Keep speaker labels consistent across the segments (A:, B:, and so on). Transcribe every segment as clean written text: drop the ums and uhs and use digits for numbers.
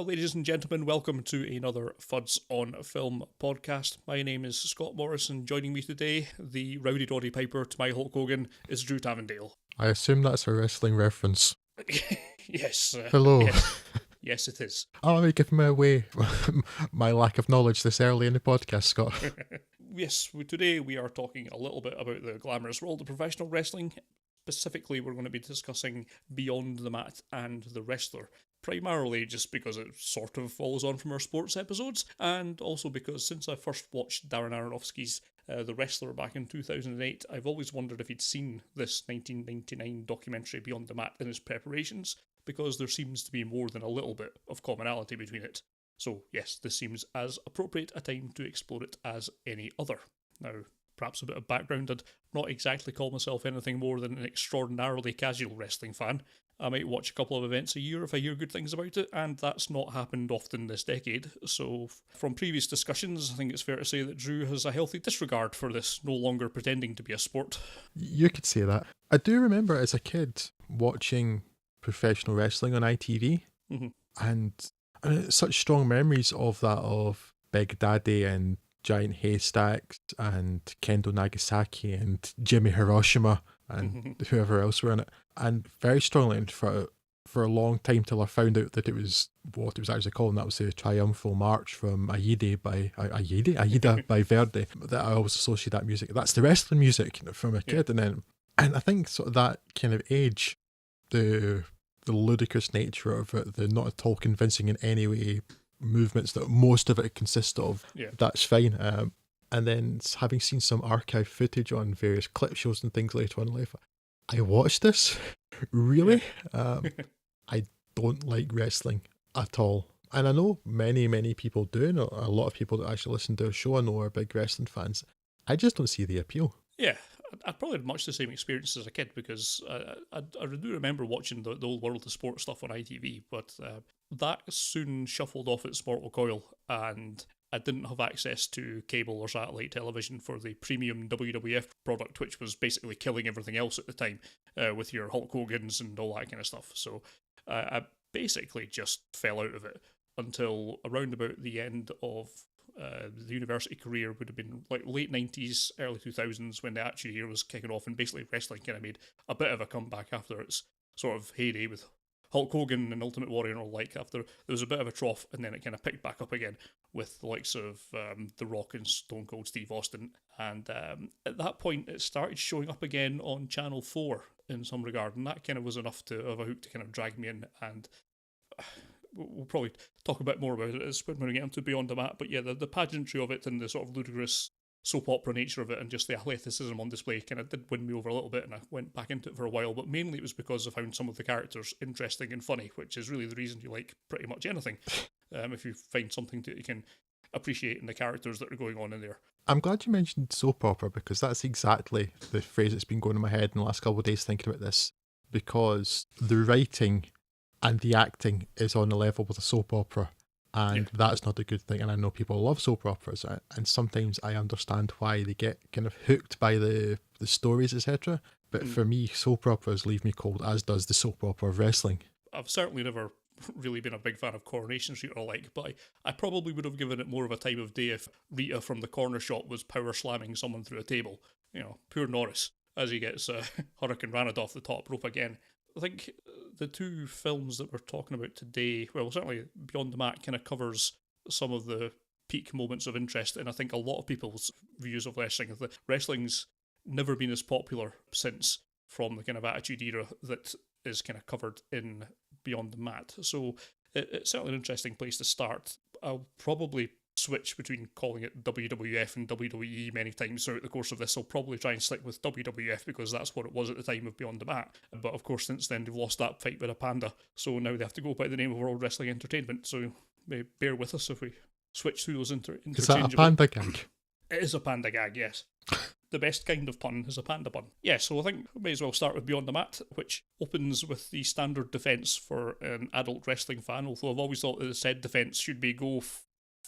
A: Well, ladies and gentlemen, welcome to another Fuds on Film podcast. My name is Scott Morris, and joining me today, the rowdy Roddy Piper to my Hulk Hogan, is Drew Tavendale.
B: I assume that's a wrestling reference.
A: Yes.
B: Hello.
A: Yes, it is.
B: Oh, you giving me away my lack of knowledge this early in the podcast, Scott.
A: Yes, today we are talking a little bit about the glamorous world of professional wrestling. Specifically, we're going to be discussing Beyond the Mat and The Wrestler. Primarily just because it sort of follows on from our sports episodes, and also because since I first watched Darren Aronofsky's The Wrestler back in 2008, I've always wondered if he'd seen this 1999 documentary Beyond the Mat in his preparations, because there seems to be more than a little bit of commonality between it. So yes, this seems as appropriate a time to explore it as any other. Now, perhaps a bit of background, I'd not exactly call myself anything more than an extraordinarily casual wrestling fan. I might watch a couple of events a year if I hear good things about it, and that's not happened often this decade. So from previous discussions, I think it's fair to say that Drew has a healthy disregard for this no longer pretending to be a sport.
B: You could say that. I do remember as a kid watching professional wrestling on ITV, and I mean, such strong memories of that, of Big Daddy and Giant Haystacks and Kendo Nagasaki and Jimmy Hiroshima and whoever else were in it, and very strongly for a long time till I found out that it was what it was actually called, and that was the Triumphal March from Aida by Verdi, that I always associate that music. That's the wrestling music from a kid, and I think sort of that kind of age, the ludicrous nature of it, the not at all convincing in any way movements that most of it consists of, that's fine. And then having seen some archive footage on various clip shows and things later on in life, I watched this. Really? I don't like wrestling at all. And I know many people do, and a lot of people that actually listen to our show I know are big wrestling fans. I just don't see the appeal.
A: Yeah, I probably had much the same experience as a kid, because I do remember watching the old World of Sport stuff on ITV, but that soon shuffled off its mortal coil, and I didn't have access to cable or satellite television for the premium WWF product, which was basically killing everything else at the time, with your Hulk Hogan's and all that kind of stuff. So I basically just fell out of it until around about the end of the university career. Would have been like late 90s, early 2000s, when the Attitude Era was kicking off, and basically wrestling kind of made a bit of a comeback after its sort of heyday with Hulk Hogan and Ultimate Warrior and all like. After there was a bit of a trough, and then it kind of picked back up again with the likes of The Rock and Stone Cold Steve Austin. And at that point, it started showing up again on Channel 4 in some regard, and that kind of was enough of a hook to kind of drag me in. And we'll probably talk a bit more about it when we get into Beyond the Mat. But yeah, the pageantry of it and the sort of ludicrous soap opera nature of it and just the athleticism on display kind of did win me over a little bit, and I went back into it for a while. But mainly it was because I found some of the characters interesting and funny, which is really the reason you like pretty much anything. If you find something that you can appreciate in the characters that are going on in there.
B: I'm glad you mentioned soap opera, because that's exactly the phrase that's been going in my head in the last couple of days thinking about this, because the writing and the acting is on the level with a soap opera, and that's not a good thing. And I know people love soap operas, and sometimes I understand why they get kind of hooked by the stories, etc. But for me, soap operas leave me cold, as does the soap opera of wrestling.
A: I've certainly never really been a big fan of Coronation Street or like, but I probably would have given it more of a time of day if Rita from the corner shop was power slamming someone through a table. You know, poor Norris, as he gets Hurricane Ranad off the top rope again. I think the two films that we're talking about today, well, certainly Beyond the Mat kind of covers some of the peak moments of interest, and I think a lot of people's views of wrestling. Wrestling's never been as popular since, from the kind of Attitude Era that is kind of covered in Beyond the Mat. So it's certainly an interesting place to start. I'll probably switch between calling it WWF and WWE many times throughout the course of this. I'll probably try and stick with WWF because that's what it was at the time of Beyond the Mat. But of course, since then, they've lost that fight with a panda. So now they have to go by the name of World Wrestling Entertainment. So bear with us if we switch through those interchangeably.
B: Is that a panda gag?
A: It is a panda gag, yes. The best kind of pun is a panda pun. Yeah, so I think we may as well start with Beyond the Mat, which opens with the standard defence for an adult wrestling fan, although I've always thought that the said defence should be go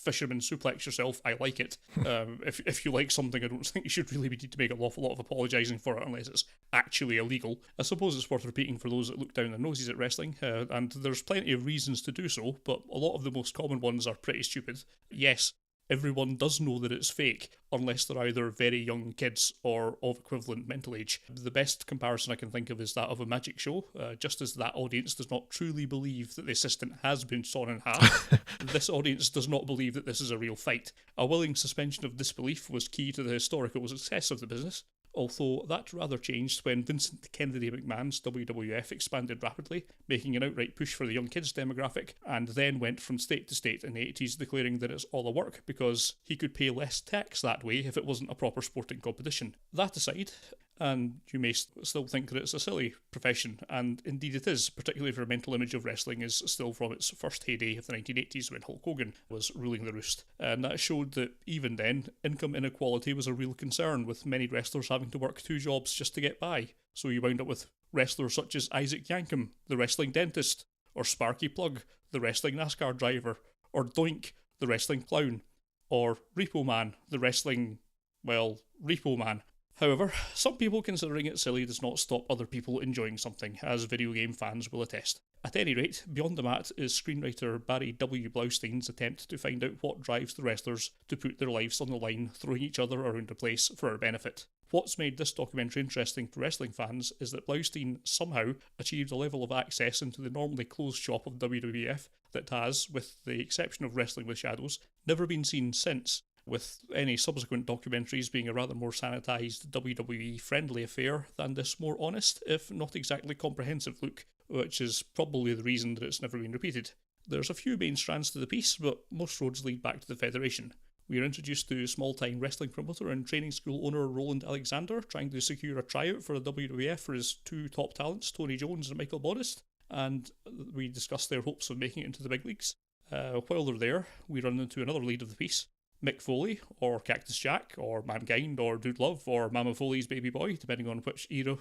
A: fisherman suplex yourself. I like it. If you like something, I don't think you should really need to make an awful lot of apologising for it unless it's actually illegal. I suppose it's worth repeating for those that look down their noses at wrestling, and there's plenty of reasons to do so, but a lot of the most common ones are pretty stupid. Yes, everyone does know that it's fake, unless they're either very young kids or of equivalent mental age. The best comparison I can think of is that of a magic show. Just as that audience does not truly believe that the assistant has been sawn in half, this audience does not believe that this is a real fight. A willing suspension of disbelief was key to the historical success of the business, although that rather changed when Vincent Kennedy McMahon's WWF expanded rapidly, making an outright push for the young kids demographic, and then went from state to state in the 80s declaring that it's all a work because he could pay less tax that way if it wasn't a proper sporting competition. That aside, and you may still think that it's a silly profession, and indeed it is, particularly if your mental image of wrestling is still from its first heyday of the 1980s when Hulk Hogan was ruling the roost. And that showed that even then, income inequality was a real concern, with many wrestlers having to work 2 jobs just to get by. So you wound up with wrestlers such as Isaac Yankem, the wrestling dentist, or Sparky Plug, the wrestling NASCAR driver, or Doink, the wrestling clown, or Repo Man, the wrestling, Repo Man. However, some people considering it silly does not stop other people enjoying something, as video game fans will attest. At any rate, Beyond the Mat is screenwriter Barry W. Blaustein's attempt to find out what drives the wrestlers to put their lives on the line, throwing each other around the place for our benefit. What's made this documentary interesting to wrestling fans is that Blaustein somehow achieved a level of access into the normally closed shop of WWF that has, with the exception of Wrestling with Shadows, never been seen since, with any subsequent documentaries being a rather more sanitised WWE-friendly affair than this more honest, if not exactly comprehensive look, which is probably the reason that it's never been repeated. There's a few main strands to the piece, but most roads lead back to the Federation. We are introduced to small-time wrestling promoter and training school owner Roland Alexander trying to secure a tryout for the WWF for his 2 top talents, Tony Jones and Michael Modest, and we discuss their hopes of making it into the big leagues. While they're there, we run into another lead of the piece, Mick Foley, or Cactus Jack, or Mankind, or Dude Love, or Mama Foley's baby boy, depending on which era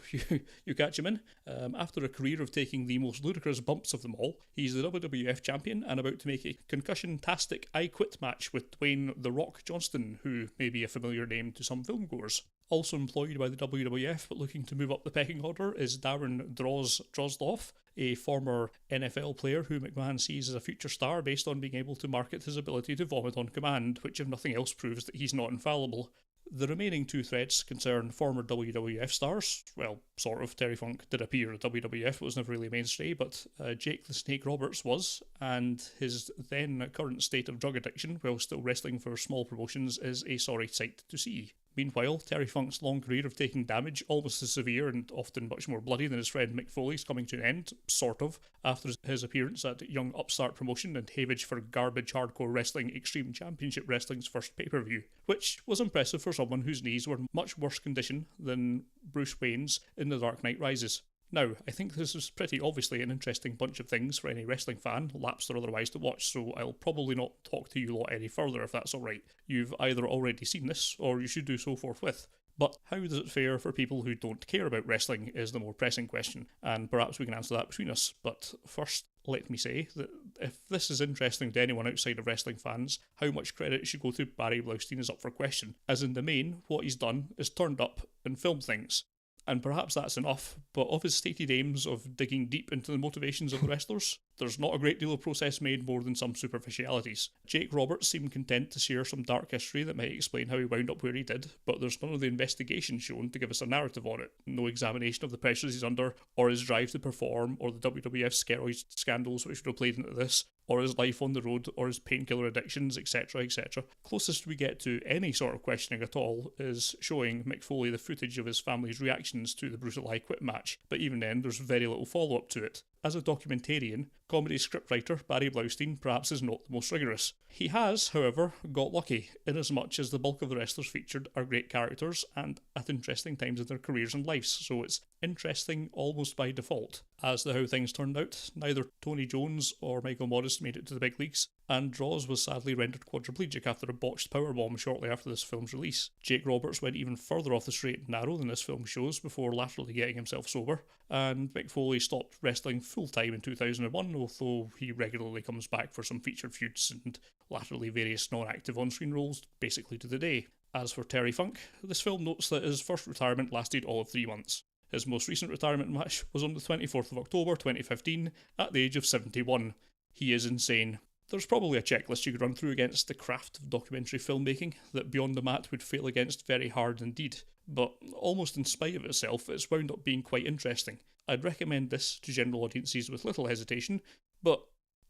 A: you catch him in. After a career of taking the most ludicrous bumps of them all, he's the WWF champion and about to make a concussion-tastic I Quit match with Dwayne "The Rock" Johnston, who may be a familiar name to some filmgoers. Also employed by the WWF but looking to move up the pecking order is Darren Drozdov, a former NFL player who McMahon sees as a future star based on being able to market his ability to vomit on command, which if nothing else proves that he's not infallible. The remaining 2 threads concern former WWF stars. Well, sort of. Terry Funk did appear at WWF, but was never really mainstay, but Jake the Snake Roberts was, and his then current state of drug addiction, while still wrestling for small promotions, is a sorry sight to see. Meanwhile, Terry Funk's long career of taking damage, almost as severe and often much more bloody than his friend Mick Foley's, coming to an end, sort of, after his appearance at Young Upstart Promotion and Havage for Garbage Hardcore Wrestling Extreme Championship Wrestling's first pay-per-view, which was impressive for someone whose knees were in much worse condition than Bruce Wayne's in The Dark Knight Rises. Now, I think this is pretty obviously an interesting bunch of things for any wrestling fan, lapsed or otherwise, to watch, so I'll probably not talk to you lot any further if that's alright. You've either already seen this, or you should do so forthwith. But how does it fare for people who don't care about wrestling is the more pressing question, and perhaps we can answer that between us. But first, let me say that if this is interesting to anyone outside of wrestling fans, how much credit should go to Barry Blaustein is up for question, as in the main, what he's done is turned up and filmed things. And perhaps that's enough, but of his stated aims of digging deep into the motivations of the wrestlers, there's not a great deal of process made more than some superficialities. Jake Roberts seemed content to share some dark history that might explain how he wound up where he did, but there's none of the investigation shown to give us a narrative on it. No examination of the pressures he's under, or his drive to perform, or the WWF steroid scandals which would have played into this, or his life on the road, or his painkiller addictions, etc., etc. Closest we get to any sort of questioning at all is showing Mick Foley the footage of his family's reactions to the brutal I Quit match, but even then there's very little follow-up to it. As a documentarian, comedy scriptwriter Barry Blaustein perhaps is not the most rigorous. He has, however, got lucky, inasmuch as the bulk of the wrestlers featured are great characters and at interesting times in their careers and lives, so it's interesting almost by default. As to how things turned out, neither Tony Jones or Michael Modest made it to the big leagues, and Droz was sadly rendered quadriplegic after a botched powerbomb shortly after this film's release. Jake Roberts went even further off the straight and narrow than this film shows before laterally getting himself sober, and Mick Foley stopped wrestling full-time in 2001 although he regularly comes back for some featured feuds and latterly various non-active on-screen roles, basically to the day. As for Terry Funk, this film notes that his first retirement lasted all of 3 months. His most recent retirement match was on the 24th of October 2015 at the age of 71. He is insane. There's probably a checklist you could run through against the craft of documentary filmmaking that Beyond the Mat would fail against very hard indeed, but almost in spite of itself, it's wound up being quite interesting. I'd recommend this to general audiences with little hesitation, but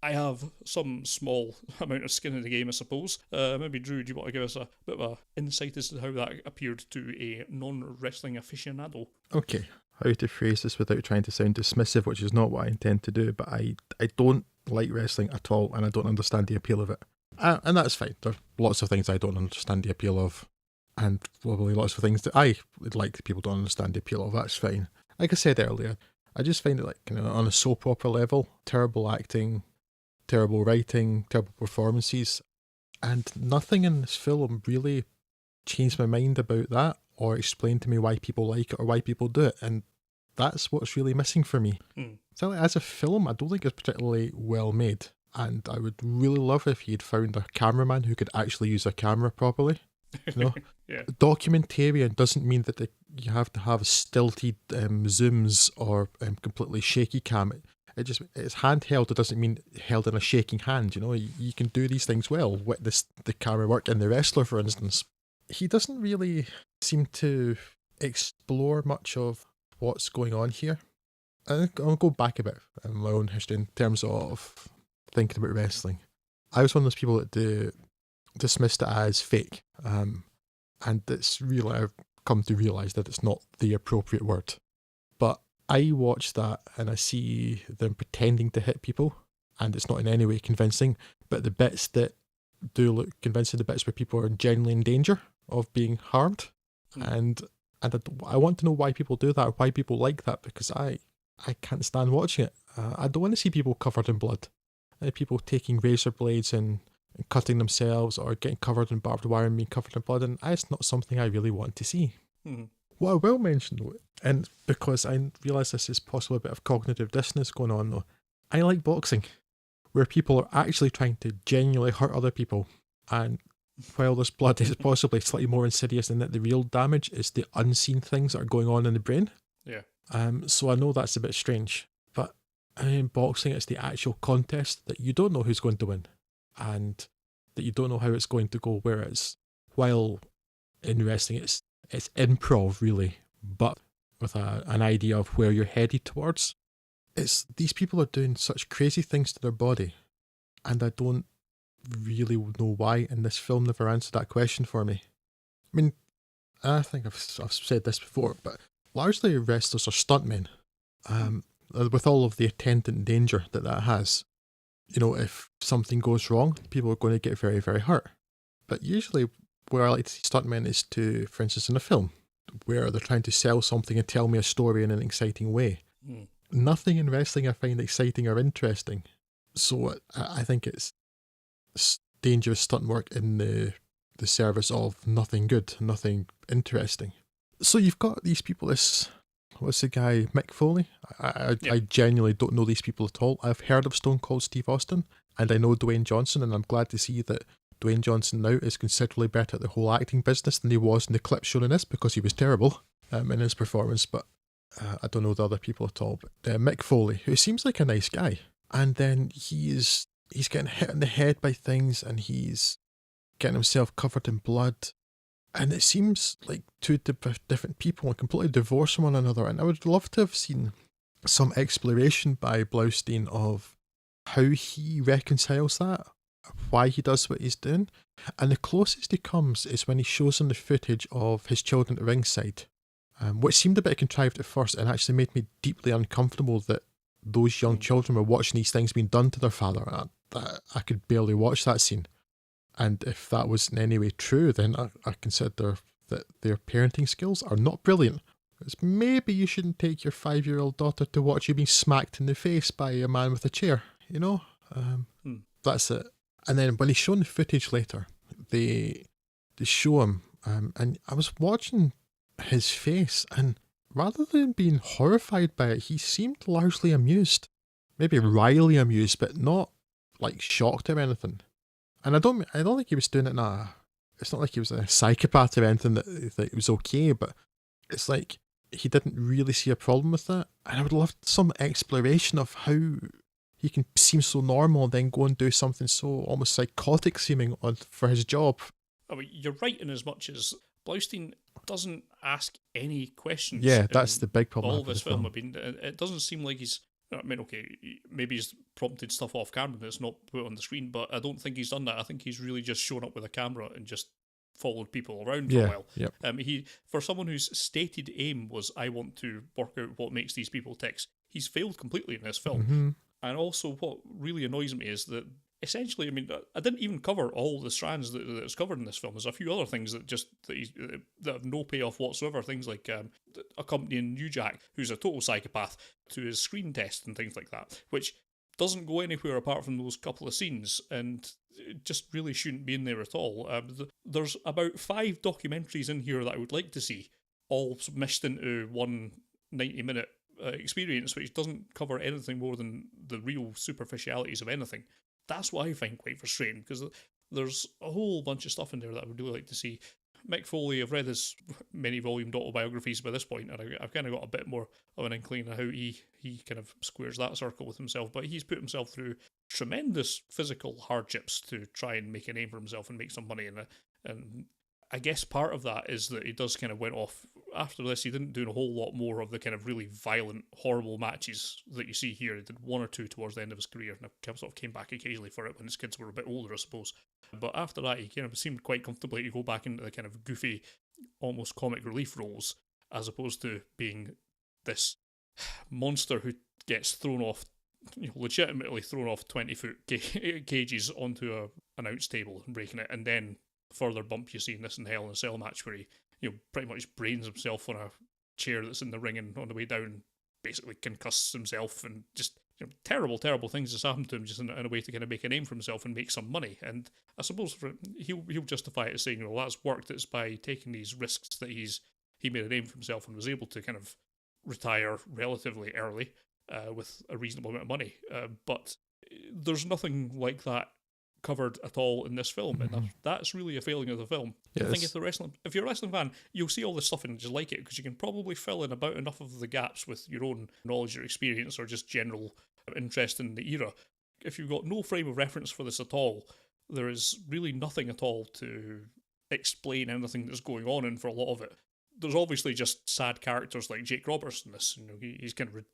A: I have some small amount of skin in the game, I suppose. Maybe, Drew, do you want to give us a bit of an insight as to how that appeared to a non-wrestling aficionado?
B: Okay, how to phrase this without trying to sound dismissive, which is not what I intend to do, but I don't like wrestling at all, and I don't understand the appeal of it. And that's fine. There are lots of things I don't understand the appeal of, and probably lots of things that I would like people don't understand the appeal of. That's fine. Like I said earlier, I just find it like, on a soap opera level, terrible acting, terrible writing, terrible performances, and nothing in this film really changed my mind about that or explained to me why people like it or why people do it, and that's what's really missing for me. So as a film, I don't think it's particularly well made, and I would really love if you'd found a cameraman who could actually use a camera properly.
A: Yeah.
B: Documentarian doesn't mean that you have to have stilted zooms or completely shaky cam. It's handheld. It doesn't mean held in a shaking hand. You can do these things well. Witness the camera work in The Wrestler, for instance. He doesn't really seem to explore much of what's going on here. I'll go back a bit in my own history in terms of thinking about wrestling. I was one of those people that dismissed it as fake, and it's really, I've come to realise that it's not the appropriate word. But I watch that and I see them pretending to hit people, and it's not in any way convincing, but the bits that do look convincing, the bits where people are genuinely in danger of being harmed, and I want to know why people do that, why people like that, because I can't stand watching it. I don't want to see people covered in blood, people taking razor blades and cutting themselves or getting covered in barbed wire and being covered in blood, and it's not something I really want to see. What I will mention though, and because I realise this is possibly a bit of cognitive dissonance going on though, I like boxing, where people are actually trying to genuinely hurt other people, and while this blood is possibly slightly more insidious in that the real damage is the unseen things that are going on in the brain.
A: Yeah.
B: So I know that's a bit strange, but in boxing it's the actual contest that you don't know who's going to win, and that you don't know how it's going to go, whereas while in wrestling it's improv really, but with an idea of where you're headed towards. It's these people are doing such crazy things to their body, and I don't really know why, and this film never answered that question for me. I mean, I think I've said this before, but largely wrestlers are stuntmen, with all of the attendant danger that has. If something goes wrong, people are going to get very, very hurt. But usually where I like to see stuntmen is for instance, in a film, where they're trying to sell something and tell me a story in an exciting way. Nothing in wrestling I find exciting or interesting. So I think it's dangerous stunt work in the service of nothing good, nothing interesting. So you've got these people, what's the guy, Mick Foley? I genuinely don't know these people at all. I've heard of Stone Cold Steve Austin, and I know Dwayne Johnson, and I'm glad to see that Dwayne Johnson now is considerably better at the whole acting business than he was in the clip shown in this, because he was terrible in his performance, but I don't know the other people at all. But Mick Foley, who seems like a nice guy, and then he's getting hit in the head by things, and he's getting himself covered in blood, and it seems like two different people and completely divorced from one another. And I would love to have seen some exploration by Blaustein of how he reconciles that, why he does what he's doing. And the closest he comes is when he shows them the footage of his children at ringside, which seemed a bit contrived at first and actually made me deeply uncomfortable that those young children were watching these things being done to their father. I could barely watch that scene. And if that was in any way true, then I consider that their parenting skills are not brilliant. It's maybe you shouldn't take your 5-year-old daughter to watch you being smacked in the face by a man with a chair, That's it. And then when he's shown the footage later, they show him, and I was watching his face, and rather than being horrified by it, he seemed largely amused. maybe wryly amused, but not like shocked or anything. And I don't think he was doing it it's not like he was a psychopath or anything that it was okay, but it's like he didn't really see a problem with that. And I would love some exploration of how he can seem so normal and then go and do something so almost psychotic seeming for his job.
A: I mean, you're right in as much as Blaustein doesn't ask any questions.
B: Yeah, that's the big problem.
A: All of his film. I mean, it doesn't seem like he's. I mean, okay, maybe he's prompted stuff off camera that's not put on the screen, but I don't think he's done that. I think he's really just shown up with a camera and just followed people around for a while.
B: Yep.
A: For someone whose stated aim was, I want to work out what makes these people tick, he's failed completely in this film.
B: Mm-hmm.
A: And also, what really annoys me is that essentially, I mean, I didn't even cover all the strands that's covered in this film. There's a few other things that have no payoff whatsoever. Things like accompanying New Jack, who's a total psychopath, to his screen test and things like that, which doesn't go anywhere apart from those couple of scenes, and it just really shouldn't be in there at all. There's about 5 documentaries in here that I would like to see, all meshed into one 90-minute experience, which doesn't cover anything more than the real superficialities of anything. That's what I find quite frustrating, because there's a whole bunch of stuff in there that I would really like to see. Mick Foley, I've read his many-volumed autobiographies by this point, and I've kind of got a bit more of an inkling of how he kind of squares that circle with himself, but he's put himself through tremendous physical hardships to try and make a name for himself and make some money, and I guess part of that is that he does kind of went off after this. He didn't do a whole lot more of the kind of really violent, horrible matches that you see here. He did 1 or 2 towards the end of his career, and sort of came back occasionally for it when his kids were a bit older, I suppose. But after that, he kind of seemed quite comfortably to go back into the kind of goofy, almost comic relief roles, as opposed to being this monster who gets thrown off, legitimately thrown off 20-foot cages onto an announce table and breaking it, and then further bump you see in this in Hell in a Cell match where he pretty much brains himself on a chair that's in the ring, and on the way down basically concusses himself, and just terrible things has happened to him just in a way to kind of make a name for himself and make some money. And I suppose he'll justify it as saying, well, that's worked. It's by taking these risks that he made a name for himself and was able to kind of retire relatively early with a reasonable amount of money. But there's nothing like that covered at all in this film, and that's really a failing of the film. Yes. I think if you're a wrestling fan, you'll see all this stuff and just like it, because you can probably fill in about enough of the gaps with your own knowledge or experience or just general interest in the era. If you've got no frame of reference for this at all, there is really nothing at all to explain anything that's going on, and for a lot of it, there's obviously just sad characters like Jake Roberts in this. He's kind of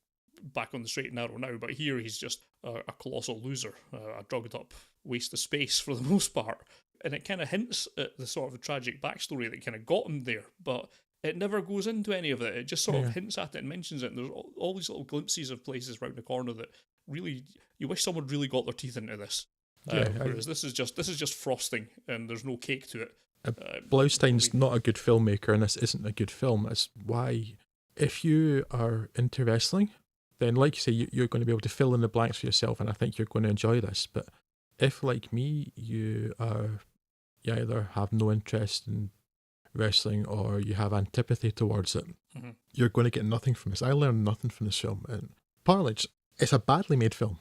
A: back on the straight and narrow now, but here he's just a colossal loser, a drugged up waste of space for the most part. And it kind of hints at the sort of tragic backstory that kind of got him there, but it never goes into any of it. It just sort of hints at it and mentions it, and there's all these little glimpses of places round the corner that really, you wish someone really got their teeth into this. Whereas this is just frosting, and there's no cake to it.
B: Blaustein's not a good filmmaker, and this isn't a good film. That's why, if you are into wrestling, then like you say, you're going to be able to fill in the blanks for yourself, and I think you're going to enjoy this. But if, like me, you either have no interest in wrestling or you have antipathy towards it, you're going to get nothing from this. I learned nothing from this film. And partly, it's a badly made film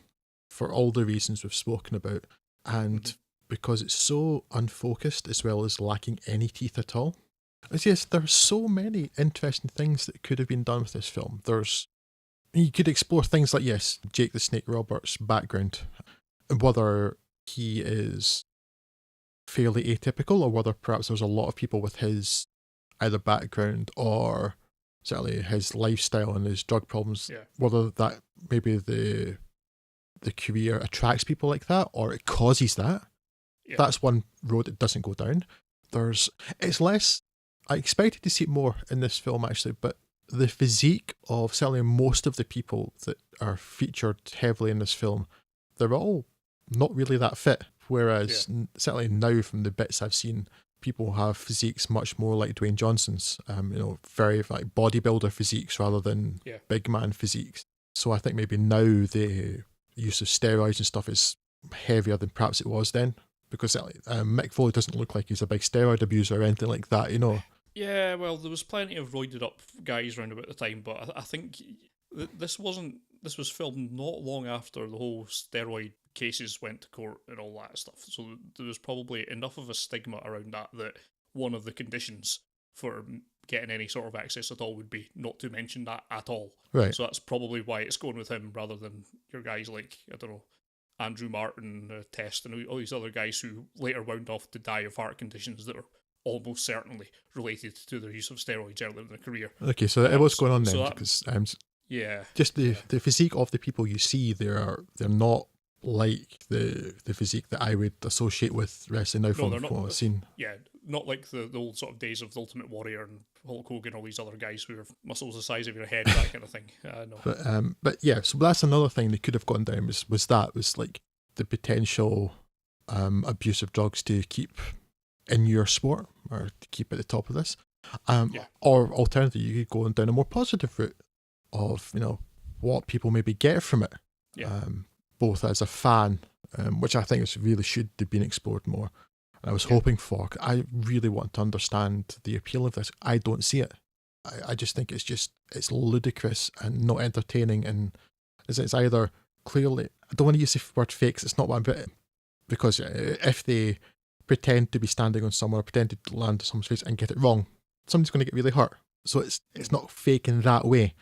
B: for all the reasons we've spoken about, and because it's so unfocused as well as lacking any teeth at all. As yes, there are so many interesting things that could have been done with this film. You could explore things like, yes, Jake the Snake Roberts' background, and whether he is fairly atypical, or whether perhaps there's a lot of people with his either background or certainly his lifestyle and his drug problems, whether that maybe the career attracts people like that or it causes that. That's one road it doesn't go down. It's less, I expected to see more in this film actually, but the physique of certainly most of the people that are featured heavily in this film, they're all not really that fit. Whereas certainly now, from the bits I've seen, people have physiques much more like Dwayne Johnson's, very like bodybuilder physiques rather than big man physiques. So I think maybe now the use of steroids and stuff is heavier than perhaps it was then, because Mick Foley doesn't look like he's a big steroid abuser or anything like that, Yeah,
A: well, there was plenty of roided up guys around about the time, but I think this wasn't this was filmed not long after the whole steroid cases went to court and all that stuff. So there was probably enough of a stigma around that one of the conditions for getting any sort of access at all would be not to mention that at all.
B: Right.
A: So that's probably why it's going with him rather than your guys like, I don't know, Andrew Martin, Test, and all these other guys who later wound off to die of heart conditions that are almost certainly related to their use of steroids earlier in their career.
B: Okay, so what's going on then? Because
A: yeah,
B: just the physique of the people you see, they're not like the physique that I would associate with wrestling now from what I've seen.
A: Yeah, not like the old sort of days of the Ultimate Warrior and Hulk Hogan, all these other guys who have muscles the size of your head, that kind of thing. No.
B: But yeah, so that's another thing they could have gone down was like the potential abuse of drugs to keep in your sport or to keep at the top of this. Or alternatively, you could go down a more positive route of, what people maybe get from it.
A: Yeah.
B: Both as a fan, which I think really should have been explored more. And I was hoping for. I really want to understand the appeal of this. I don't see it. I just think it's ludicrous and not entertaining. And it's either clearly, I don't want to use the word fakes. It's not what I'm putting, because if they pretend to be standing on somewhere, pretend to land on someone's face and get it wrong, somebody's going to get really hurt. So it's not fake in that way,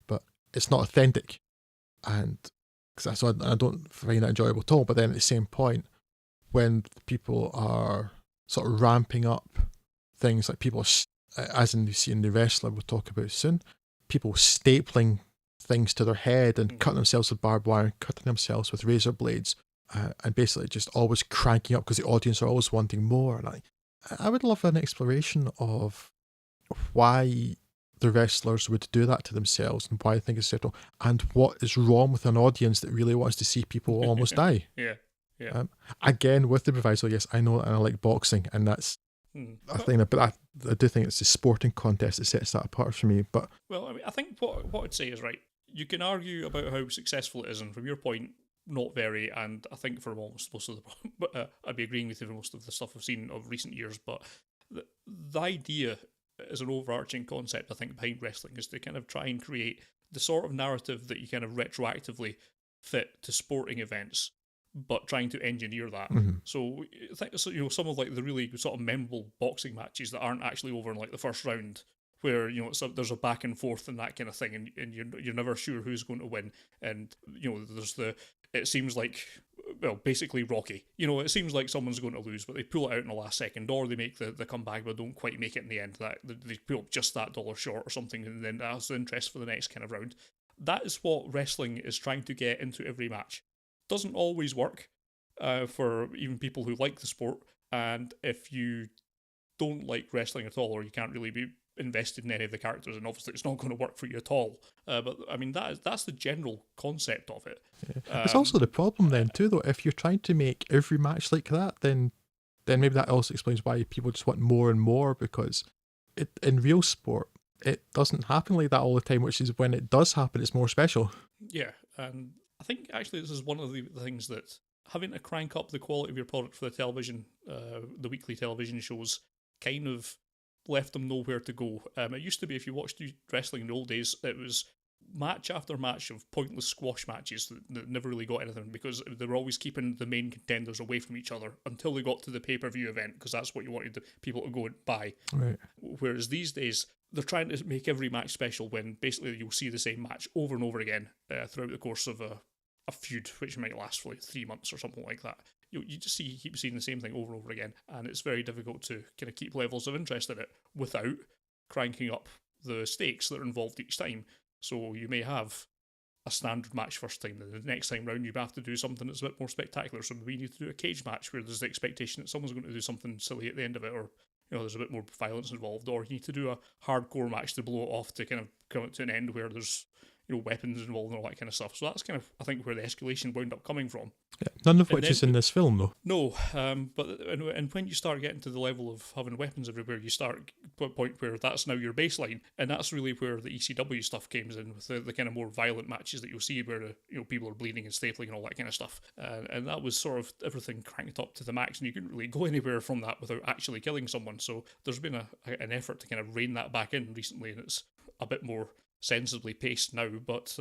B: but it's not authentic. And so I don't find that enjoyable at all. But then at the same point, when people are sort of ramping up things like people, as in you see in the wrestler we'll talk about soon, people stapling things to their head and cutting themselves with barbed wire and cutting themselves with razor blades, and basically just always cranking up because the audience are always wanting more. And I would love an exploration of why the wrestlers would do that to themselves and why I think it's settled, and what is wrong with an audience that really wants to see people almost die.
A: Yeah.
B: Again, with the proviso, yes, I know that I like boxing, and that's a thing, but I do think it's the sporting contest that sets that apart for me. But
A: I think what I'd say is, right, you can argue about how successful it is, and from your point, not very, and I think for most of the I'd be agreeing with you for most of the stuff I've seen of recent years, but the idea as an overarching concept, I think, behind wrestling is to kind of try and create the sort of narrative that you kind of retroactively fit to sporting events, but trying to engineer that.
B: Mm-hmm.
A: So some of like the really sort of memorable boxing matches that aren't actually over in like the first round, where there's a back and forth and that kind of thing, and you're never sure who's going to win, and it seems like, well, basically Rocky. It seems like someone's going to lose, but they pull it out in the last second, or they make the comeback but don't quite make it in the end. That they pull up just that dollar short or something, and then that's the interest for the next kind of round. That is what wrestling is trying to get into every match. Doesn't always work for even people who like the sport, and if you don't like wrestling at all, or you can't really be invested in any of the characters, and obviously it's not going to work for you at all. But I mean, that's the general concept of it.
B: Yeah. It's also the problem then too, though. If you're trying to make every match like that, then maybe that also explains why people just want more and more, because in real sport it doesn't happen like that all the time, which is when it does happen, it's more special.
A: Yeah, and I think actually this is one of the things that having to crank up the quality of your product for the television, the weekly television shows, kind of left them nowhere to go. It used to be, if you watched wrestling in the old days, it was match after match of pointless squash matches that never really got anything, because they were always keeping the main contenders away from each other until they got to the pay-per-view event, because that's what you wanted the people to go and buy.
B: Right.
A: Whereas these days, they're trying to make every match special, when basically you'll see the same match over and over again throughout the course of a feud, which might last for like 3 months or something like that. You just keep seeing the same thing over and over again, and it's very difficult to kind of keep levels of interest in it without cranking up the stakes that are involved each time. So you may have a standard match first time, then the next time round you have to do something that's a bit more spectacular. So maybe you need to do a cage match where there's the expectation that someone's going to do something silly at the end of it, or there's a bit more violence involved, or you need to do a hardcore match to blow it off to kind of come to an end where there's weapons involved and all that kind of stuff. So that's kind of, I think, where the escalation wound up coming from.
B: Yeah, none of which is in this film, though.
A: No, but and when you start getting to the level of having weapons everywhere, you start to a point where that's now your baseline, and that's really where the ECW stuff comes in, with the kind of more violent matches that you'll see where people are bleeding and stapling and all that kind of stuff, and that was sort of everything cranked up to the max, and you couldn't really go anywhere from that without actually killing someone. So there's been an effort to kind of rein that back in recently, and it's a bit more sensibly paced now, but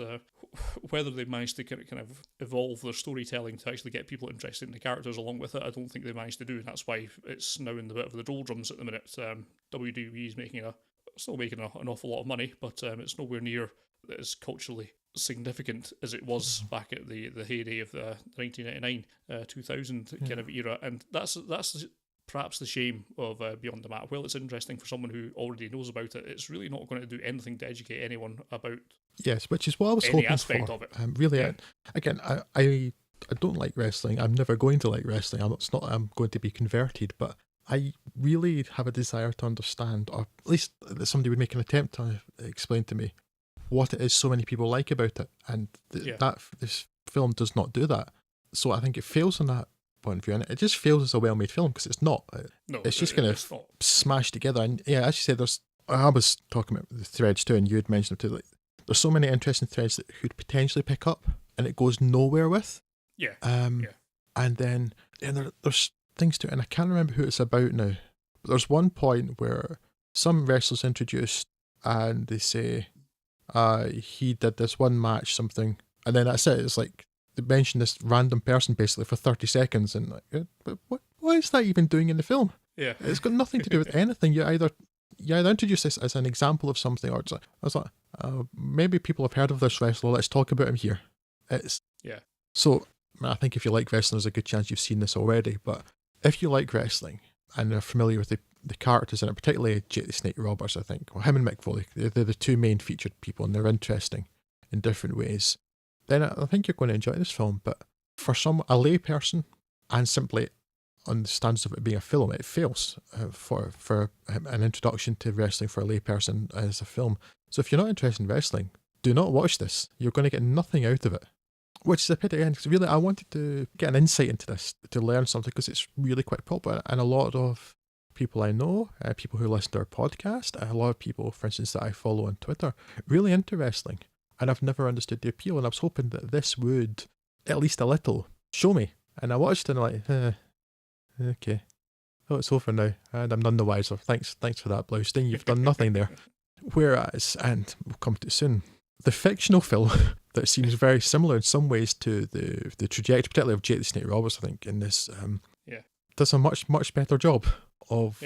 A: whether they managed to kind of evolve their storytelling to actually get people interested in the characters along with it, I don't think they managed to do, and that's why it's now in the bit of the doldrums at the minute. WWE is still making an awful lot of money, but it's nowhere near as culturally significant as it was back at the heyday of the 1999 2000 kind of era, and that's perhaps the shame of Beyond the Mat. While it's interesting for someone who already knows about it, it's really not going to do anything to educate anyone about
B: yes, which is what I was
A: any
B: hoping
A: aspect
B: for.
A: of it.
B: Really,
A: Yeah.
B: again, I don't like wrestling. I'm never going to like wrestling. I'm going to be converted, but I really have a desire to understand, or at least that somebody would make an attempt to explain to me what it is so many people like about it, and that this film does not do that. So I think it fails on that point of view, and it just fails as a well-made film because it's not. It's just kind of smashed together. And yeah, as you said, I was talking about the threads too, and you had mentioned them too. Like, there's so many interesting threads that could potentially pick up, and it goes nowhere with.
A: Yeah.
B: And then there's things to it, and I can't remember who it's about now. But there's one point where some wrestlers introduced, and they say, he did this one match, something, and then that's it. It's like they mention this random person basically for 30 seconds, and like, but what is that even doing in the film?
A: Yeah,
B: it's got nothing to do with anything. You either introduce this as an example of something, or it's like, I was like, maybe people have heard of this wrestler. Let's talk about him here. So I think if you like wrestling, there's a good chance you've seen this already. But if you like wrestling and are familiar with the characters in it, particularly Jake the Snake Roberts, I think, well, him and Mick Foley, they're the two main featured people, and they're interesting in different ways, then I think you're going to enjoy this film. But for a lay person, and simply on the standards of it being a film, it fails for an introduction to wrestling for a lay person as a film. So if you're not interested in wrestling, do not watch this. You're going to get nothing out of it. Which is a pity, again, because really I wanted to get an insight into this, to learn something, because it's really quite popular, and a lot of people I know, people who listen to our podcast, a lot of people, for instance, that I follow on Twitter, really into wrestling, and I've never understood the appeal, and I was hoping that this would, at least a little, show me. And I watched it and I'm like, okay, oh, it's over now, and I'm none the wiser. Thanks for that, Blaustein, you've done nothing there. Whereas, and we'll come to it soon, the fictional film that seems very similar in some ways to the trajectory, particularly of Jake the Snake Roberts, I think, in this, does a much better job of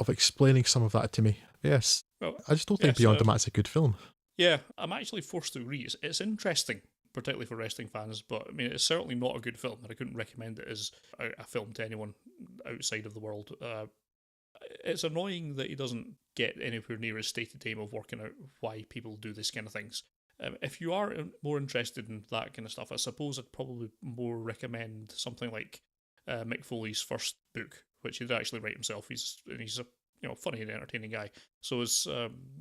B: explaining some of that to me. Yes, well, I just don't think Beyond the Mat's a good film.
A: Yeah, I'm actually forced to agree. It's interesting, particularly for wrestling fans, but I mean, it's certainly not a good film, and I couldn't recommend it as a film to anyone outside of the world. It's annoying that he doesn't get anywhere near his stated aim of working out why people do this kind of things. If you are more interested in that kind of stuff, I suppose I'd probably more recommend something like Mick Foley's first book, which he did actually write himself. He's a funny and entertaining guy. So his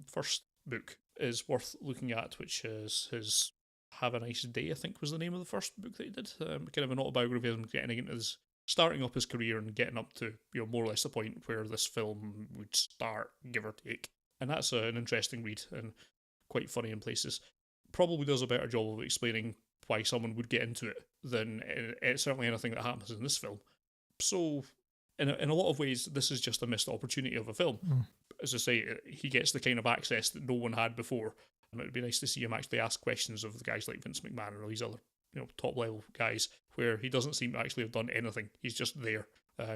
A: first book is worth looking at, which is his Have a Nice Day, I think was the name of the first book that he did. Kind of an autobiography of him getting into his starting up his career and getting up to more or less the point where this film would start, give or take. And that's an interesting read and quite funny in places. Probably does a better job of explaining why someone would get into it than certainly anything that happens in this film. So, in a lot of ways, this is just a missed opportunity of a film. As I say, he gets the kind of access that no one had before. And it would be nice to see him actually ask questions of the guys like Vince McMahon or these other top level guys, where he doesn't seem to actually have done anything. He's just there.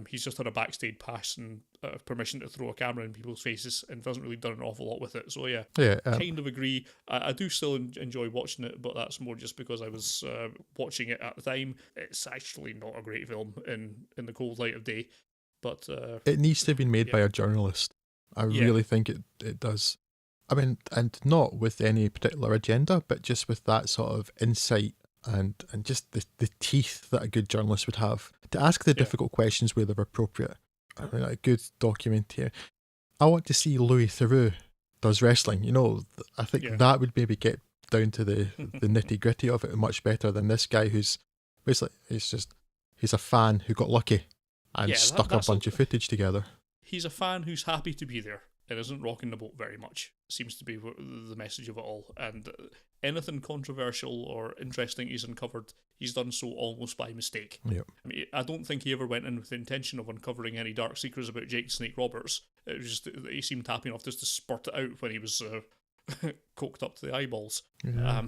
A: He's just had a backstage pass and permission to throw a camera in people's faces, and doesn't really done an awful lot with it. So kind of agree. I do still enjoy watching it, but that's more just because I was watching it at the time. It's actually not a great film in the cold light of day, but
B: it needs to have been made by a journalist. I really think it does. I mean, and not with any particular agenda, but just with that sort of insight and just the teeth that a good journalist would have to ask the difficult questions where they're appropriate. I mean, a good documentary. I want to see Louis Theroux does wrestling. I think that would maybe get down to the nitty gritty of it much better than this guy who's basically he's a fan who got lucky and stuck a bunch of footage together.
A: He's a fan who's happy to be there and isn't rocking the boat very much. Seems to be the message of it all. And anything controversial or interesting he's uncovered, he's done so almost by mistake.
B: Yep.
A: I mean, I don't think he ever went in with the intention of uncovering any dark secrets about Jake Snake Roberts. It was just that he seemed happy enough just to spurt it out when he was coked up to the eyeballs.
B: Yeah.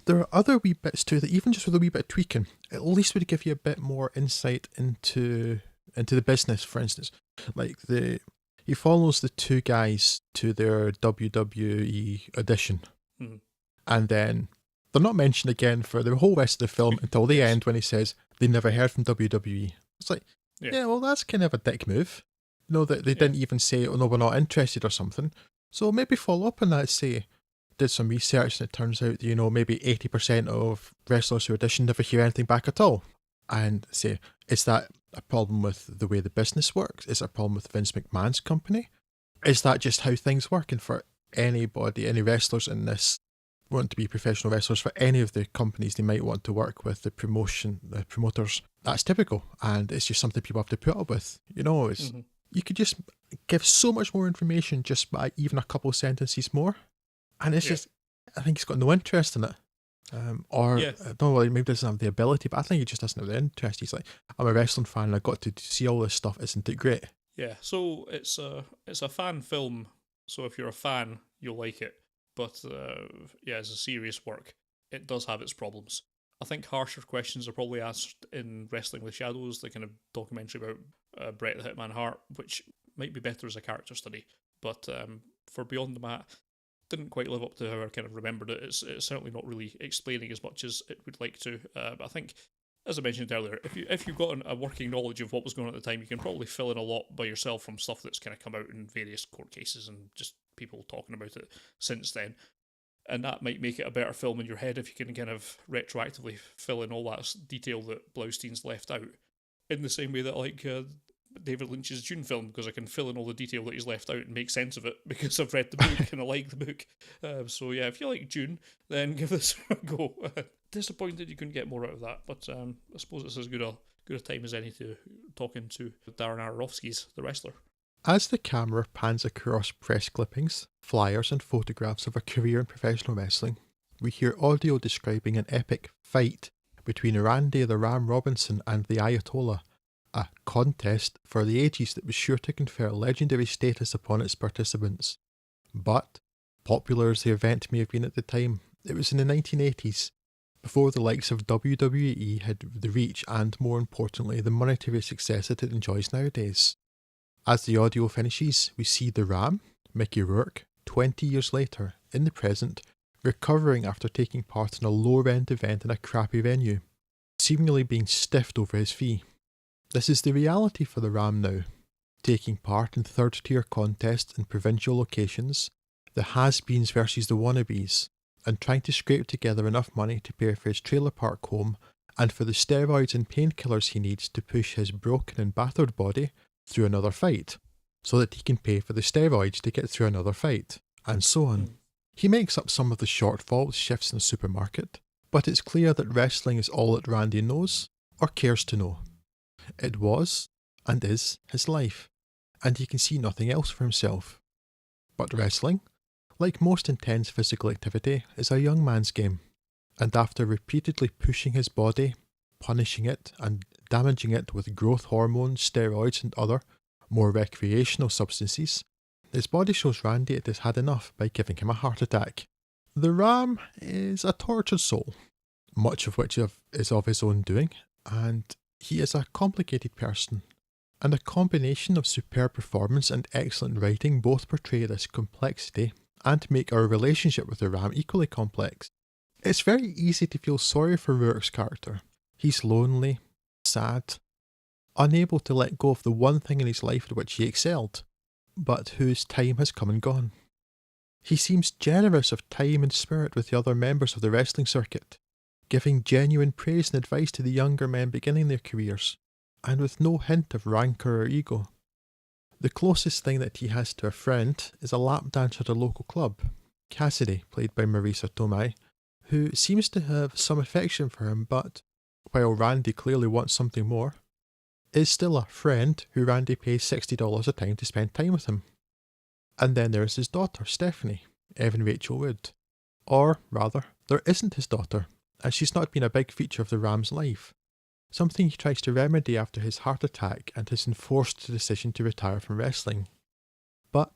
B: There are other wee bits too that even just with a wee bit of tweaking, at least would give you a bit more insight into the business. For instance, like he follows the two guys to their WWE audition, and then they're not mentioned again for the whole rest of the film until the end when he says they never heard from WWE. It's like, yeah, well, that's kind of a dick move. You know, that they didn't even say, oh no, we're not interested or something. So maybe follow up on that, say, did some research and it turns out, maybe 80% of wrestlers who audition never hear anything back at all. And say, is that a problem with the way the business works? Is it a problem with Vince McMahon's company? Is that just how things work? And for anybody, any wrestlers in this want to be professional wrestlers, for any of the companies they might want to work with, the promoters, that's typical. And it's just something people have to put up with. You could just give so much more information just by even a couple sentences more. And it's just, I think he's got no interest in it. I don't know, maybe doesn't have the ability, but I think he just doesn't have the interest. He's like, I'm a wrestling fan and I got to see all this stuff. Isn't it great?
A: Yeah, so it's a fan film. So if you're a fan, you'll like it. But as a serious work, it does have its problems. I think harsher questions are probably asked in Wrestling with Shadows, the kind of documentary about Bret the Hitman Hart, which might be better as a character study. But for Beyond the Mat, didn't quite live up to how I kind of remembered it. It's certainly not really explaining as much as it would like to. But I think, as I mentioned earlier, if you've got a working knowledge of what was going on at the time, you can probably fill in a lot by yourself from stuff that's kind of come out in various court cases and just people talking about it since then. And that might make it a better film in your head if you can kind of retroactively fill in all that detail that Blaustein's left out. In the same way that I like David Lynch's Dune film, because I can fill in all the detail that he's left out and make sense of it because I've read the book and I like the book. If you like Dune, then give this a go. Disappointed you couldn't get more out of that, but I suppose it's as good a time as any to talking to Darren Aronofsky's The Wrestler.
B: As the camera pans across press clippings, flyers and photographs of a career in professional wrestling, we hear audio describing an epic fight between Randy the Ram Robinson and the Ayatollah, a contest for the ages that was sure to confer legendary status upon its participants. But, popular as the event may have been at the time, it was in the 1980s, before the likes of WWE had the reach and, more importantly, the monetary success that it enjoys nowadays. As the audio finishes, we see the Ram, Mickey Rourke, 20 years later, in the present, recovering after taking part in a lower-end event in a crappy venue, seemingly being stiffed over his fee. This is the reality for the Ram now, taking part in third-tier contests in provincial locations, the has-beens versus the wannabes, and trying to scrape together enough money to pay for his trailer park home and for the steroids and painkillers he needs to push his broken and battered body through another fight, so that he can pay for the steroids to get through another fight, and so on. He makes up some of the shortfalls shifts in the supermarket, but it's clear that wrestling is all that Randy knows, or cares to know. It was, and is, his life, and he can see nothing else for himself. But wrestling, like most intense physical activity, is a young man's game, and after repeatedly pushing his body, punishing it, and damaging it with growth hormones, steroids and other, more recreational substances, his body shows Randy it has had enough by giving him a heart attack. The Ram is a tortured soul, much of which is of his own doing, and he is a complicated person, and a combination of superb performance and excellent writing both portray this complexity and make our relationship with the Ram equally complex. It's very easy to feel sorry for Rourke's character. He's lonely, sad, unable to let go of the one thing in his life at which he excelled, but whose time has come and gone. He seems generous of time and spirit with the other members of the wrestling circuit, giving genuine praise and advice to the younger men beginning their careers, and with no hint of rancour or ego. The closest thing that he has to a friend is a lap dancer at a local club, Cassidy, played by Marisa Tomei, who seems to have some affection for him, but, while Randy clearly wants something more, is still a friend who Randy pays $60 a time to spend time with him. And then there is his daughter, Stephanie, Evan Rachel Wood. Or, rather, there isn't his daughter, as she's not been a big feature of the Ram's life, something he tries to remedy after his heart attack and his enforced decision to retire from wrestling. But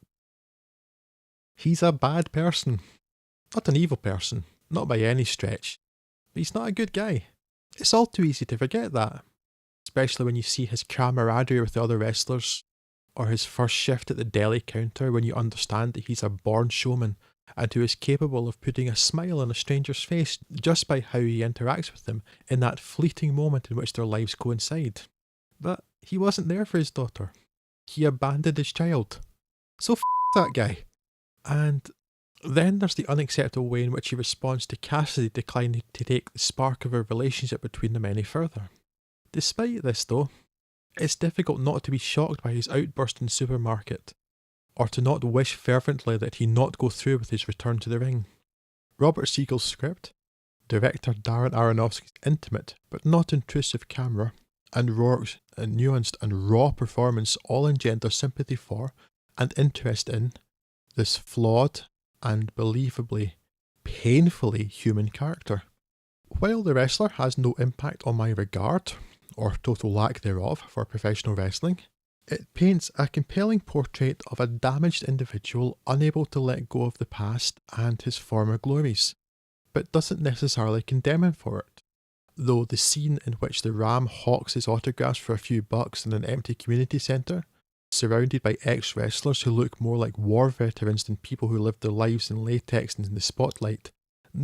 B: He's a bad person. Not an evil person, not by any stretch. But he's not a good guy. It's all too easy to forget that. Especially when you see his camaraderie with the other wrestlers, or his first shift at the deli counter when you understand that he's a born showman and who is capable of putting a smile on a stranger's face just by how he interacts with them in that fleeting moment in which their lives coincide. But he wasn't there for his daughter. He abandoned his child. So that guy. And then there's the unacceptable way in which he responds to Cassidy declining to take the spark of a relationship between them any further. Despite this though, it's difficult not to be shocked by his outburst in the supermarket, or to not wish fervently that he not go through with his return to the ring. Robert Siegel's script, director Darren Aronofsky's intimate but not intrusive camera, and Rourke's nuanced and raw performance all engender sympathy for and interest in this flawed and believably, painfully human character. While the wrestler has no impact on my regard, or total lack thereof, for professional wrestling, it paints a compelling portrait of a damaged individual unable to let go of the past and his former glories, but doesn't necessarily condemn him for it. Though the scene in which the Ram hawks his autographs for a few bucks in an empty community centre, surrounded by ex-wrestlers who look more like war veterans than people who lived their lives in latex and in the spotlight,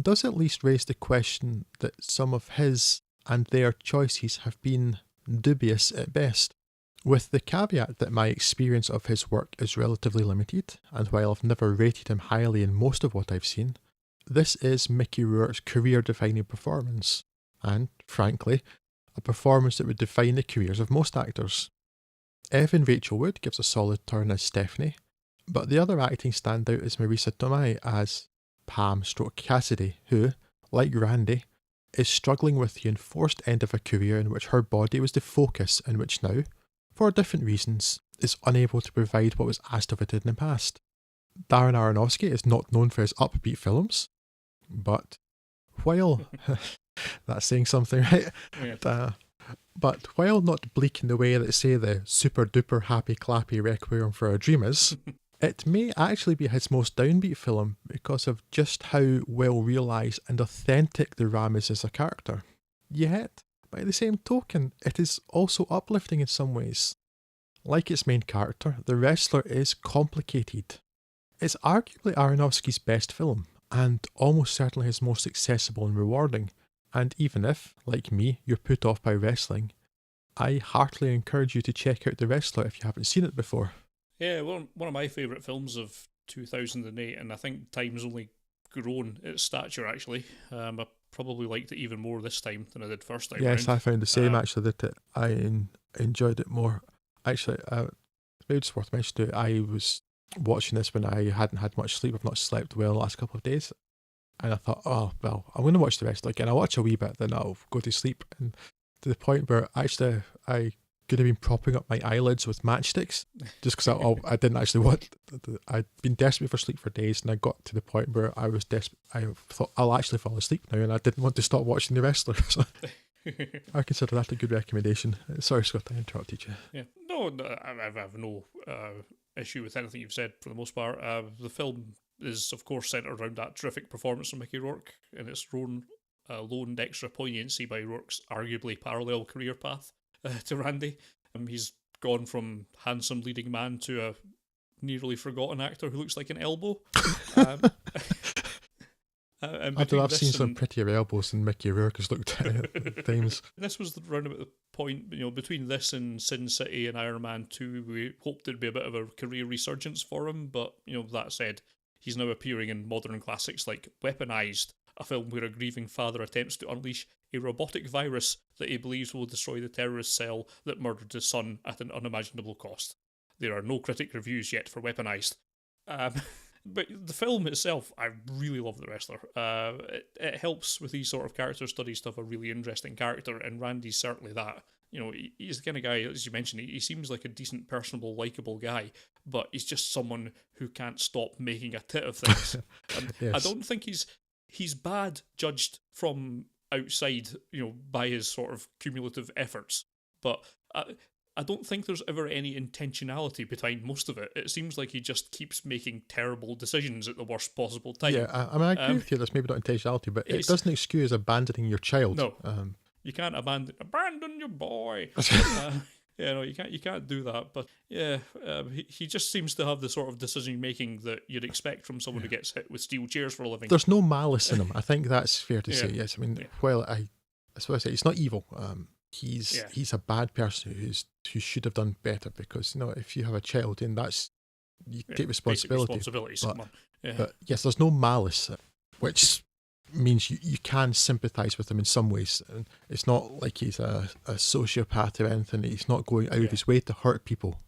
B: does at least raise the question that some of his and their choices have been dubious at best. With the caveat that my experience of his work is relatively limited, and while I've never rated him highly in most of what I've seen, this is Mickey Rourke's career-defining performance, and, frankly, a performance that would define the careers of most actors. Evan Rachel Wood gives a solid turn as Stephanie, but the other acting standout is Marisa Tomei as Pam/Cassidy, who, like Randy, is struggling with the enforced end of a career in which her body was the focus and which now, for different reasons, is unable to provide what was asked of it in the past. Darren Aronofsky is not known for his upbeat films, but while that's saying something, right?
A: Yeah.
B: But while not bleak in the way that, say, the super duper happy clappy Requiem for a Dream is, it may actually be his most downbeat film because of just how well realised and authentic the Ram is as a character. Yet, by the same token, it is also uplifting in some ways. Like its main character, the wrestler is complicated. It's arguably Aronofsky's best film, and almost certainly his most accessible and rewarding. And even if, like me, you're put off by wrestling, I heartily encourage you to check out The Wrestler if you haven't seen it before.
A: Yeah, one of my favourite films of 2008, and I think time's only grown its stature actually. I probably liked it even more this time than I did first time
B: Yes,
A: round.
B: I found the same actually, that I enjoyed it more. Actually, maybe it's worth mentioning too, I was watching this when I hadn't had much sleep. I've not slept well the last couple of days. And I thought, oh, well, I'm going to watch the rest again. I'll watch a wee bit, then I'll go to sleep. And to the point where actually I could have been propping up my eyelids with matchsticks just because I didn't actually want. I'd been desperate for sleep for days, and I got to the point where I was desperate. I thought I'll actually fall asleep now, and I didn't want to stop watching The Wrestler. So I consider that a good recommendation. Sorry, Scott, I interrupted you.
A: Yeah, no, I have no issue with anything you've said for the most part. The film is, of course, centred around that terrific performance of Mickey Rourke and its own loaned extra poignancy by Rourke's arguably parallel career path to Randy. He's gone from handsome leading man to a nearly forgotten actor who looks like an elbow.
B: I've seen some prettier elbows than Mickey Rourke has looked at times.
A: This was round about the point, between this and Sin City and Iron Man 2, we hoped there'd be a bit of a career resurgence for him, but, that said, he's now appearing in modern classics like Weaponized, a film where a grieving father attempts to unleash a robotic virus that he believes will destroy the terrorist cell that murdered his son at an unimaginable cost. There are no critic reviews yet for Weaponized. But the film itself, I really love The Wrestler. It helps with these sort of character studies to have a really interesting character, and Randy's certainly that. He's the kind of guy, as you mentioned, he seems like a decent, personable, likeable guy, but he's just someone who can't stop making a tit of things. And yes. I don't think he's bad judged from outside, by his sort of cumulative efforts, but I don't think there's ever any intentionality behind most of it. It seems like he just keeps making terrible decisions at the worst possible time.
B: Yeah, I mean, I agree with you. There's maybe not intentionality, but it doesn't excuse abandoning your child.
A: No, you can't abandon your boy. Yeah, no, you can't do that. But yeah, he just seems to have the sort of decision making that you'd expect from someone who gets hit with steel chairs for a living.
B: There's no malice in him. I think that's fair to say. Yes, I mean, well, that's what I say. He's not evil. He's a bad person who should have done better, because if you have a child, then that's you take responsibility. But yes, there's no malice, which means you can sympathise with him in some ways. And it's not like he's a sociopath or anything. He's not going out of his way to hurt people.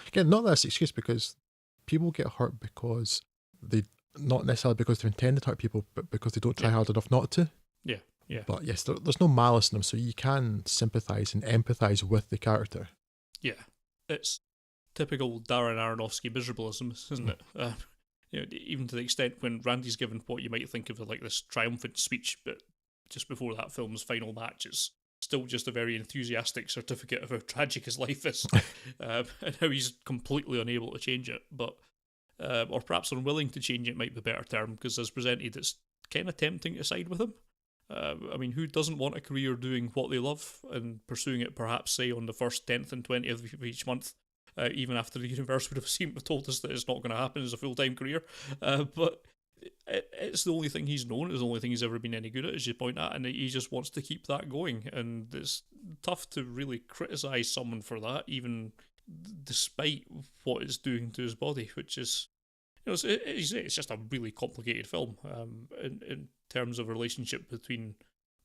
B: Again, not that's an excuse, because people get hurt because they not necessarily because they've intended to hurt people, but because they don't try hard enough not to.
A: Yeah. Yeah.
B: But yes, there's no malice in him, so you can sympathise and empathise with the character.
A: Yeah. It's typical Darren Aronofsky miserableism, isn't it? Even to the extent when Randy's given what you might think of as like this triumphant speech, but just before that film's final match, it's still just a very enthusiastic certificate of how tragic his life is, and how he's completely unable to change it. But or perhaps unwilling to change it might be a better term, because as presented, it's kind of tempting to side with him. I mean, who doesn't want a career doing what they love and pursuing it, perhaps, say, on the 1st, 10th and 20th of each month, even after the universe would have told us that it's not going to happen as a full-time career. But it's the only thing he's known, it's the only thing he's ever been any good at, as you point out, and he just wants to keep that going. And it's tough to really criticise someone for that, even despite what it's doing to his body, which is... it's just a really complicated film in terms of relationship between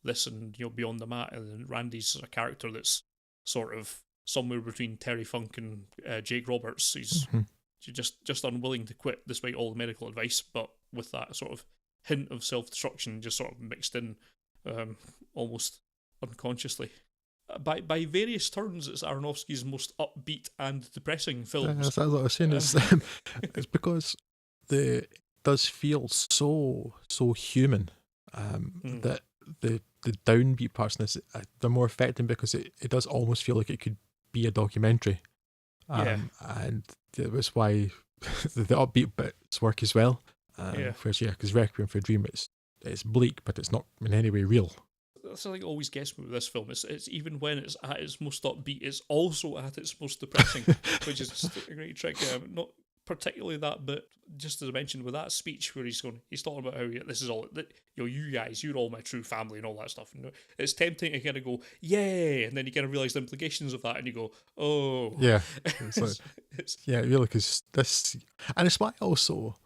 A: this and Beyond the Mat, and Randy's a character that's sort of somewhere between Terry Funk and Jake Roberts. He's just unwilling to quit despite all the medical advice, but with that sort of hint of self-destruction just sort of mixed in almost unconsciously. By various turns, it's Aronofsky's most upbeat and depressing film.
B: That's what I was saying. It's because it does feel so human, that the downbeat parts in this, they're more affecting, because it does almost feel like it could be a documentary. And it was why the upbeat bits work as well. Whereas, because Requiem for a Dream, it's bleak, but it's not in any way real.
A: That's something that always gets me with this film. It's even when it's at its most upbeat, it's also at its most depressing, which is just a great trick. Not particularly that, but just as I mentioned with that speech where he's talking about how this is all, you guys, you're all my true family and all that stuff. It's tempting to kind of go, yay, and then you kind of realise the implications of that, and you go, oh,
B: yeah, really, because this, and it's why also,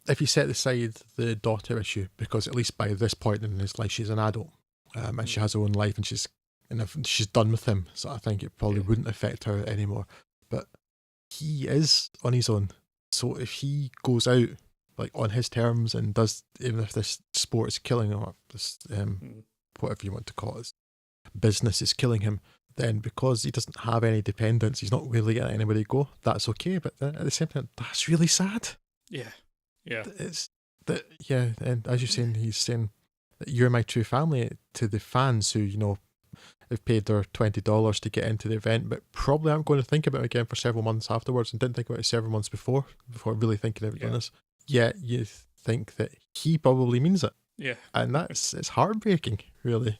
B: if you set aside the daughter issue, because at least by this point in his life she's an adult, and she has her own life, and she's done with him, so I think it probably wouldn't affect her anymore. But he is on his own. So if he goes out like on his terms and does, even if this sport is killing him, or this whatever you want to call it, business is killing him, then because he doesn't have any dependents, he's not really letting anybody go. That's okay, but at the same time, that's really sad.
A: Yeah.
B: It's that, and as you're saying, he's saying that you're my true family to the fans who they've paid their $20 to get into the event, but probably aren't going to think about it again for several months afterwards, and didn't think about it several months before really thinking about doing this. Yet you think that he probably means it.
A: Yeah.
B: And it's heartbreaking, really.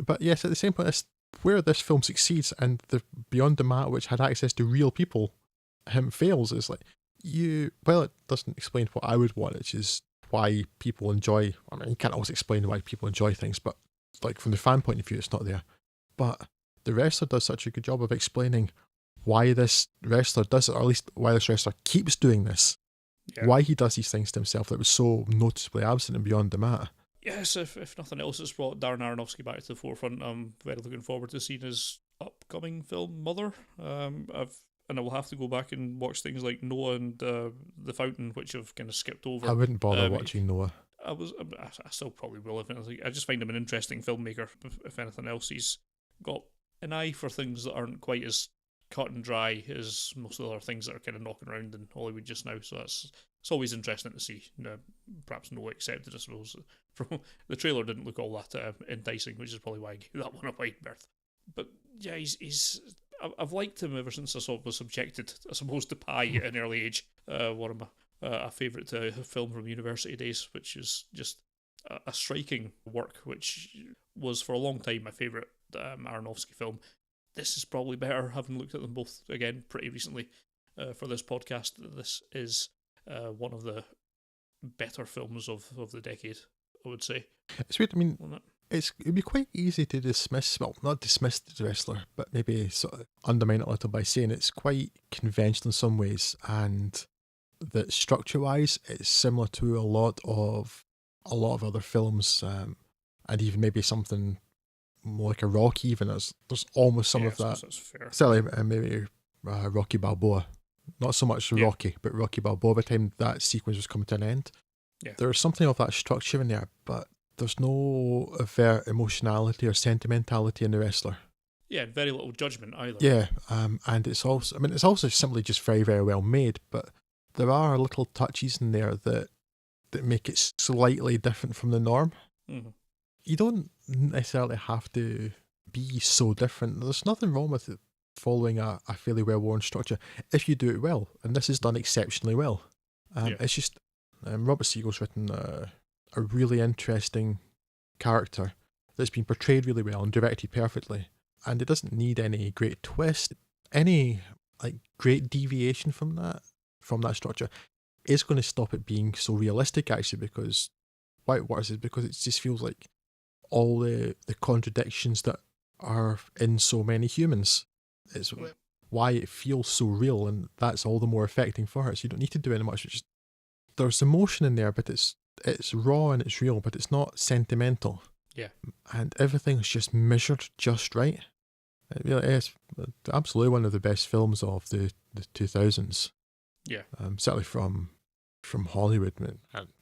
B: But yes, at the same point, it's where this film succeeds, and the Beyond the Mat, which had access to real people, fails. It's like, it doesn't explain what I would want, which is why people enjoy, I mean, you can't always explain why people enjoy things, but like from the fan point of view, it's not there. But the wrestler does such a good job of explaining why this wrestler does it, or at least why this wrestler keeps doing this. Yeah. Why he does these things to himself that was so noticeably absent in Beyond the Mat.
A: Yes, if nothing else, it's brought Darren Aronofsky back to the forefront. I'm very looking forward to seeing his upcoming film, Mother. And I will have to go back and watch things like Noah and The Fountain, which I've kind of skipped over.
B: I wouldn't bother watching Noah.
A: I still probably will. I just find him an interesting filmmaker. If anything else, he's got an eye for things that aren't quite as cut and dry as most of the other things that are kind of knocking around in Hollywood just now. So it's always interesting to see. Perhaps Noah accepted, I suppose. From the trailer didn't look all that enticing, which is probably why I gave that one a wide berth. But yeah, he's I've liked him ever since I was subjected, I suppose, to Pie at an early age. One of my a favourite film from university days, which is just a striking work, which was for a long time my favourite Aronofsky film. This is probably better, having looked at them both again pretty recently for this podcast. This is one of the better films of the decade, I would say.
B: It's weird. I mean, it'd be quite easy to dismiss, well, not dismiss The Wrestler, but maybe sort of undermine it a little by saying it's quite conventional in some ways, and that structure-wise, it's similar to a lot of other films, and even maybe something more like a Rocky. Even there's almost some of that. Certainly, maybe Rocky Balboa. Not so much Rocky, but Rocky Balboa. By the time that sequence was coming to an end, there's something of that structure in there, but there's no overt emotionality or sentimentality in The Wrestler.
A: Yeah, very little judgment either.
B: Yeah, and it's also simply just very, very well made, but there are little touches in there that make it slightly different from the norm.
A: Mm-hmm.
B: You don't necessarily have to be so different. There's nothing wrong with it following a fairly well-worn structure if you do it well, and this is done exceptionally well. It's just Robert Siegel's written a really interesting character that's been portrayed really well and directed perfectly, and it doesn't need any great twist. Any great deviation from that structure is going to stop it being so realistic, actually, because why it works is because it just feels like all the contradictions that are in so many humans is why it feels so real, and that's all the more affecting for it. So you don't need to do any much. There's emotion in there, but it's raw and it's real, but it's not sentimental.
A: Yeah. And
B: everything's just measured just right. It really is absolutely one of the best films of the 2000s.
A: Yeah.
B: Certainly from Hollywood,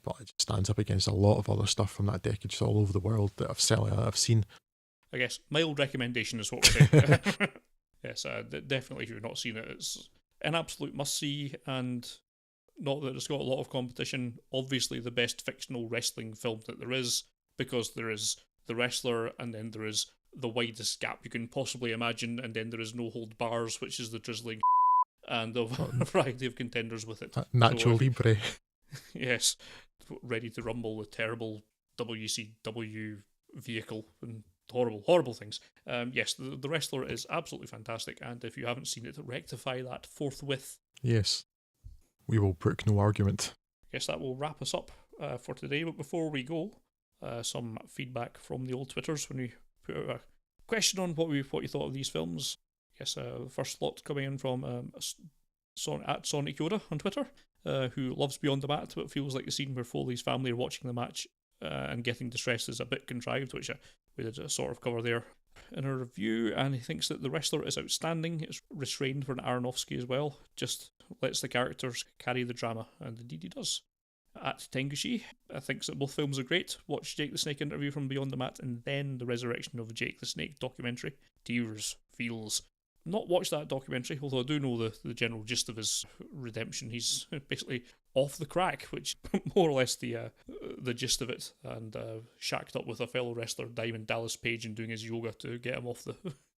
B: but it stands up against a lot of other stuff from that decade just all over the world that I've seen.
A: I guess mild recommendation is what we're saying. Yes, definitely if you've not seen it, it's an absolute must-see, and not that it's got a lot of competition. Obviously the best fictional wrestling film that there is, because there is The Wrestler, and then there is the widest gap you can possibly imagine, and then there is No Hold Bars, which is the drizzling and a variety of contenders with it.
B: Nacho Libre.
A: Yes, Ready to Rumble, the terrible WCW vehicle, and horrible things. Yes, the Wrestler is absolutely fantastic, and if you haven't seen it, rectify that forthwith.
B: Yes, we will brook no argument.
A: I guess that will wrap us up for today, but before we go, some feedback from the old Twitters when we put out a question on what you thought of these films. Yes, the first lot coming in from at Sonic Yoda on Twitter, who loves Beyond the Mat, but feels like the scene where Foley's family are watching the match and getting distressed is a bit contrived, which we did sort of cover there in a review, and he thinks that The Wrestler is outstanding. It's restrained for an Aronofsky as well, just lets the characters carry the drama, and indeed he does. At Tengushi thinks that both films are great. Watch Jake the Snake interview from Beyond the Mat and then the Resurrection of Jake the Snake documentary. Tears, feels. Not watched that documentary, although I do know the general gist of his redemption. He's basically off the crack, which more or less the gist of it, and shacked up with a fellow wrestler, Diamond Dallas Page, and doing his yoga to get him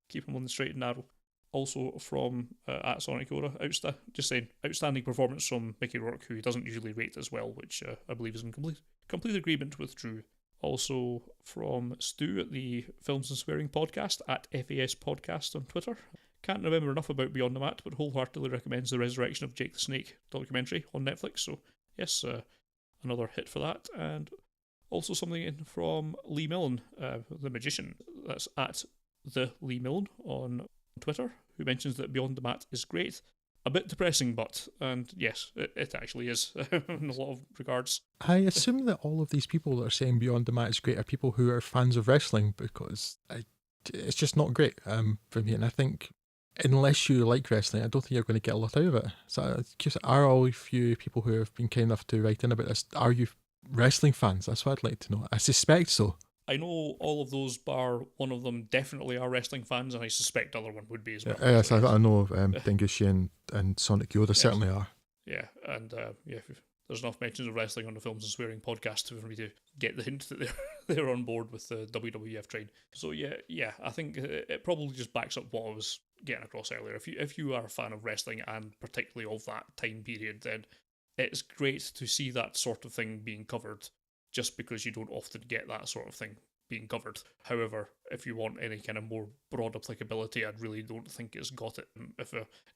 A: keep him on the straight and narrow. Also from at Sonic Yoda, just saying, outstanding performance from Mickey Rourke, who he doesn't usually rate as well, which I believe is in complete agreement with Drew. Also from Stu at the Films and Swearing Podcast, at FAS Podcast on Twitter. Can't remember enough about Beyond the Mat, but wholeheartedly recommends the Resurrection of Jake the Snake documentary on Netflix. So yes, another hit for that. And also something in from Lee Millen, the magician. That's at the Lee Millen on Twitter, who mentions that Beyond the Mat is great. A bit depressing, and yes, it actually is in a lot of regards.
B: I assume that all of these people that are saying Beyond the Mat is great are people who are fans of wrestling, because it's just not great for me, and I think unless you like wrestling, I don't think you're going to get a lot out of it. So are all of you people who have been kind enough to write in about this, are you wrestling fans? That's what I'd like to know. I suspect so.
A: I know all of those, bar one of them, definitely are wrestling fans, and I suspect the other one would be as well.
B: Yes, I know Dengushi and Sonic Yoda certainly are.
A: Yeah, and there's enough mentions of wrestling on the Films and Swearing podcast for me to get the hint that they're on board with the WWF train. So yeah, I think it probably just backs up what I was getting across earlier. If you are a fan of wrestling and particularly of that time period, then it's great to see that sort of thing being covered, just because you don't often get that sort of thing being covered. However, if you want any kind of more broad applicability, I really don't think it's got it.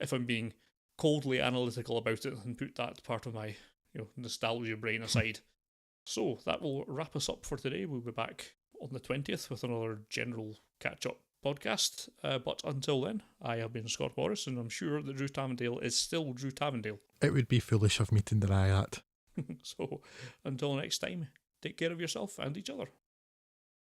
A: If I'm being coldly analytical about it and put that part of my nostalgia brain aside. So that will wrap us up for today. We'll be back on the 20th with another general catch-up podcast. But until then, I have been Scott Morris, and I'm sure that Drew Tavendale is still Drew Tavendale.
B: It would be foolish of me to deny that.
A: So until next time, take care of yourself and each other.